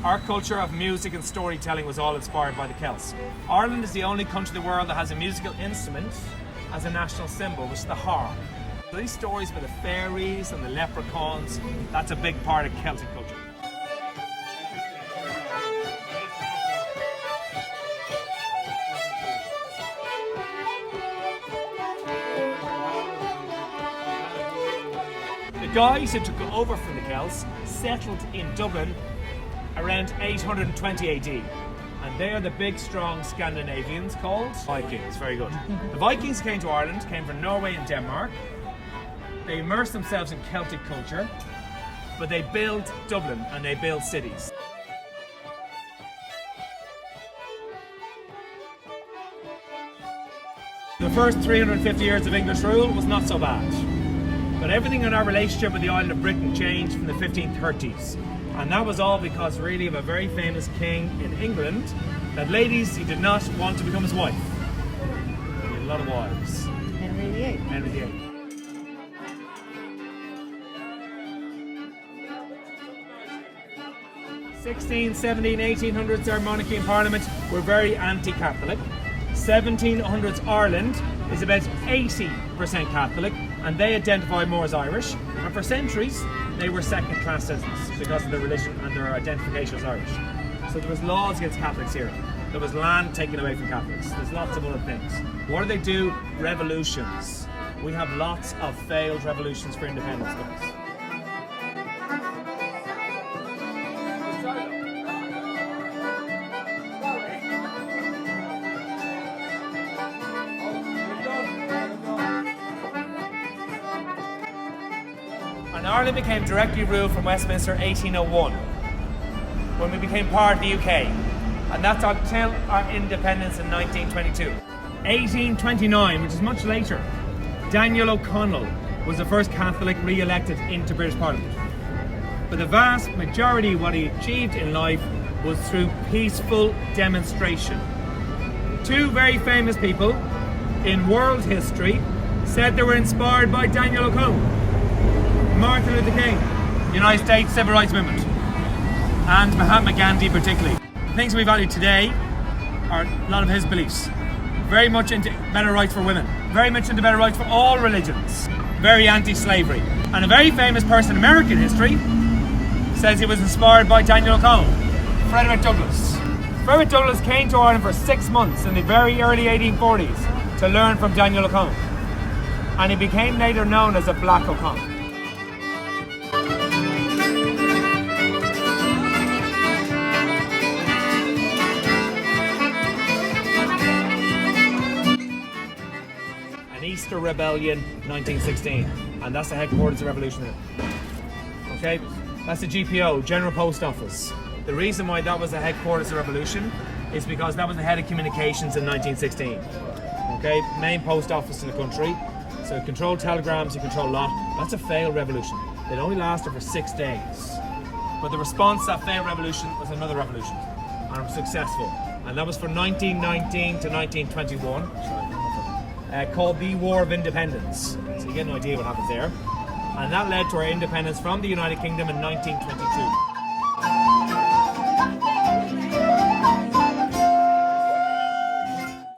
Our culture of music and storytelling was all inspired by the Celts. Ireland is the only country in the world that has a musical instrument as a national symbol, which is the harp. So these stories about the fairies and the leprechauns, that's a big part of Celtic culture. The guys who took over from the Celts settled in Dublin around 820 AD. And they are the big, strong Scandinavians called Vikings. Very good. The Vikings came to Ireland, came from Norway and Denmark. They immersed themselves in Celtic culture, but they built Dublin and they built cities. The first 350 years of English rule was not so bad. But everything in our relationship with the island of Britain changed from the 1530s. And that was all because really of a very famous king in England that ladies he did not want to become his wife. He had a lot of wives. Henry VIII. Henry VIII. '16, 17, 1800s, our monarchy and parliament were very anti-Catholic. 1700s Ireland is about 80% Catholic, and they identify more as Irish. And for centuries, they were second-class citizens because of their religion and their identification as Irish. So there was laws against Catholics here. There was land taken away from Catholics. There's lots of other things. What do they do? Revolutions. We have lots of failed revolutions for independence, guys. And Ireland became directly ruled from Westminster 1801, when we became part of the UK. And that's until our independence in 1922. 1829, which is much later, Daniel O'Connell was the first Catholic re-elected into British Parliament. But the vast majority of what he achieved in life was through peaceful demonstration. Two very famous people in world history said they were inspired by Daniel O'Connell. Martin Luther King, United States Civil Rights Movement, and Mahatma Gandhi particularly. The things we value today are a lot of his beliefs. Very much into better rights for women, very much into better rights for all religions, very anti-slavery. And a very famous person in American history says he was inspired by Daniel O'Connell, Frederick Douglass. Frederick Douglass came to Ireland for 6 months in the very early 1840s to learn from Daniel O'Connell. And he became later known as a Black O'Connell. Easter Rebellion 1916, and that's the headquarters of revolution there. Okay, that's the GPO, General Post Office. The reason why that was the headquarters of revolution is because that was the head of communications in 1916. Okay, main post office in the country, so you control telegrams, you control a lot. That's a failed revolution. It only lasted for 6 days, but the response to that failed revolution was another revolution, and it was successful, and that was from 1919 to 1921. Called the War of Independence. So you get an idea what happens there. And that led to our independence from the United Kingdom in 1922.